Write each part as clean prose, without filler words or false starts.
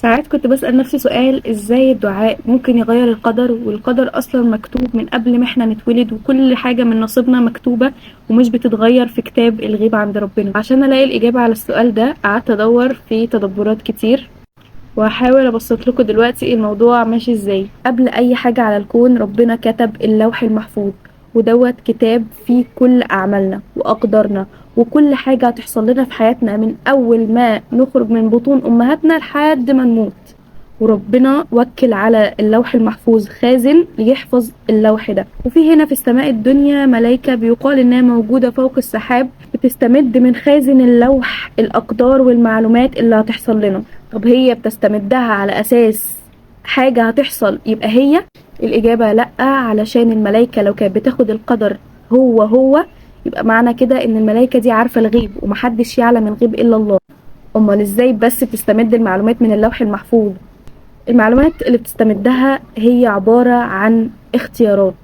ساعات كنت بسأل نفسي سؤال: ازاي الدعاء ممكن يغير القدر، والقدر اصلا مكتوب من قبل ما احنا نتولد، وكل حاجة من نصيبنا مكتوبة ومش بتتغير في كتاب الغيب عند ربنا. عشان الاقي الاجابة على السؤال ده قعدت ادور في تدبرات كتير، وهحاول ابسط لكم دلوقتي الموضوع ماشي ازاي. قبل اي حاجة على الكون ربنا كتب اللوح المحفوظ، ودوت كتاب فيه كل اعمالنا واقدارنا وكل حاجة هتحصل لنا في حياتنا من اول ما نخرج من بطون امهاتنا لحد ما نموت. وربنا وكل على اللوح المحفوظ خازن ليحفظ اللوح ده. وفي هنا في السماء الدنيا ملايكة بيقال انها موجودة فوق السحاب، بتستمد من خازن اللوح الاقدار والمعلومات اللي هتحصل لنا. طب هي بتستمدها على اساس حاجة هتحصل يبقى هي؟ الاجابة لا، علشان الملايكة لو كانت بتاخد القدر هو يبقى معنى كده ان الملايكة دي عارفة الغيب، ومحدش يعلم الغيب الا الله. امال ازاي بس بتستمد المعلومات من اللوح المحفوظ؟ المعلومات اللي بتستمدها هي عبارة عن اختيارات،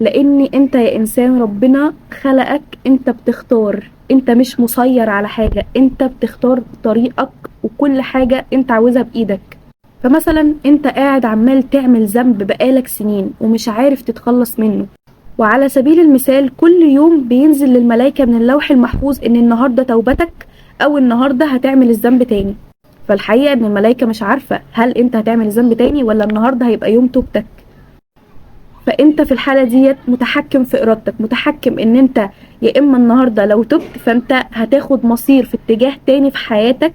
لان انت يا انسان ربنا خلقك انت بتختار، انت مش مسير على حاجة، انت بتختار طريقك وكل حاجة انت عاوزها بايدك. فمثلا انت قاعد عمال تعمل ذنب بقالك سنين ومش عارف تتخلص منه، وعلى سبيل المثال كل يوم بينزل للملائكة من اللوح المحفوظ ان النهاردة توبتك او النهاردة هتعمل الذنب تاني. فالحقيقة ان الملائكة مش عارفة هل انت هتعمل الذنب تاني ولا النهاردة هيبقى يوم توبتك. فانت في الحالة ديت متحكم في ارادتك، متحكم ان انت يا اما النهاردة لو تبت فانت هتاخد مصير في اتجاه تاني في حياتك،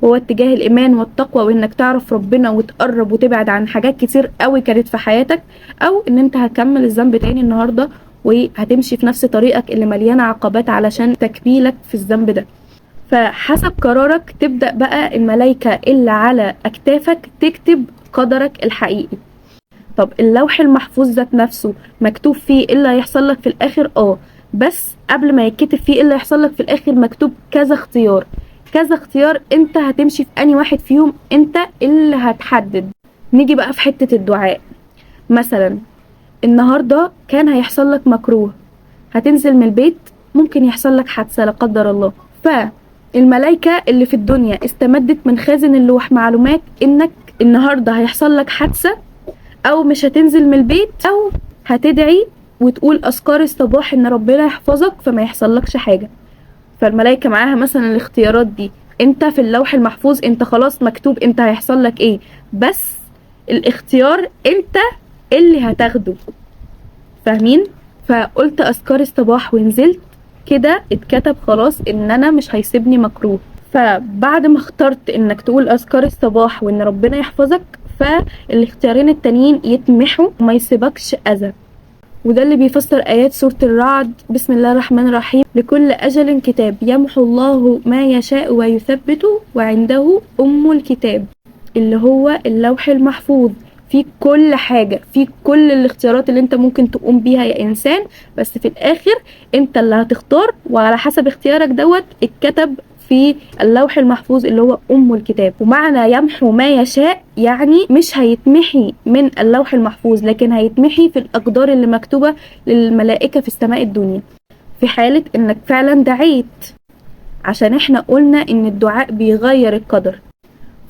هو اتجاه الايمان والتقوى وانك تعرف ربنا وتقرب وتبعد عن حاجات كتير قوي كانت في حياتك، او ان انت هتكمل الذنب تاني النهاردة وهتمشي في نفس طريقك اللي مليانة عقبات علشان تكميلك في الذنب ده. فحسب قرارك تبدأ بقى الملايكة اللي على أكتافك تكتب قدرك الحقيقي. طب اللوح المحفوظ ذات نفسه مكتوب فيه إيه اللي هيحصل لك في الآخر؟ بس قبل ما يتكتب فيه إيه اللي هيحصل لك في الآخر مكتوب كذا اختيار، كذا اختيار، انت هتمشي في أي واحد فيهم، انت اللي هتحدد. نيجي بقى في حتة الدعاء. مثلا النهاردة كان هيحصل لك مكروه، هتنزل من البيت ممكن يحصل لك حادثة لا قدر الله. الملايكة اللي في الدنيا استمدت من خازن اللوح معلومات انك النهاردة هيحصل لك حادثة، او مش هتنزل من البيت، او هتدعي وتقول اذكار الصباح ان ربنا يحفظك فما يحصلكش حاجة. فالملايكة معاها مثلا الاختيارات دي، انت في اللوح المحفوظ انت خلاص مكتوب انت هيحصل لك ايه، بس الاختيار انت اللي هتاخده. فاهمين؟ فقلت اذكار الصباح ونزلت كده اتكتب خلاص ان انا مش هيسيبني مكروه. فبعد ما اخترت انك تقول اذكار الصباح وان ربنا يحفظك، فالاختيارين التانيين يتمحوا وما يسيبكش اذى. وده اللي بيفسر ايات سورة الرعد: بسم الله الرحمن الرحيم، لكل اجل كتاب يمحو الله ما يشاء ويثبت وعنده الكتاب، اللي هو اللوح المحفوظ في كل حاجة، في كل الاختيارات اللي انت ممكن تقوم بيها يا انسان، بس في الاخر انت اللي هتختار، وعلى حسب اختيارك دوت اتكتب في اللوح المحفوظ اللي هو الكتاب. ومعنى يمحو ما يشاء يعني مش هيتمحي من اللوح المحفوظ، لكن هيتمحي في الاقدار اللي مكتوبة للملائكة في السماء الدنيا، في حالة انك فعلا دعيت. عشان احنا قلنا ان الدعاء بيغير القدر.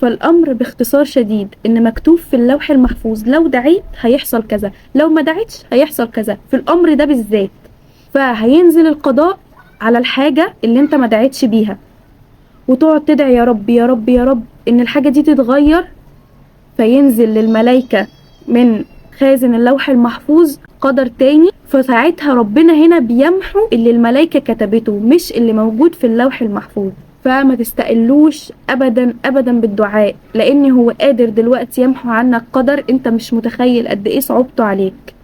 فالأمر باختصار شديد إن مكتوب في اللوح المحفوظ لو دعيت هيحصل كذا، لو ما دعيتش هيحصل كذا في الأمر ده بالذات. فهينزل القضاء على الحاجة اللي انت ما دعيتش بيها، وتقعد تدعي يا رب يا رب يا رب إن الحاجة دي تتغير، فينزل للملايكة من خازن اللوح المحفوظ قدر تاني. فساعتها ربنا هنا بيمحو اللي الملايكة كتبته مش اللي موجود في اللوح المحفوظ. فما تستقلوش ابدا ابدا بالدعاء، لان هو قادر دلوقتي يمحو عنك قدر انت مش متخيل قد ايه صعوبته عليك.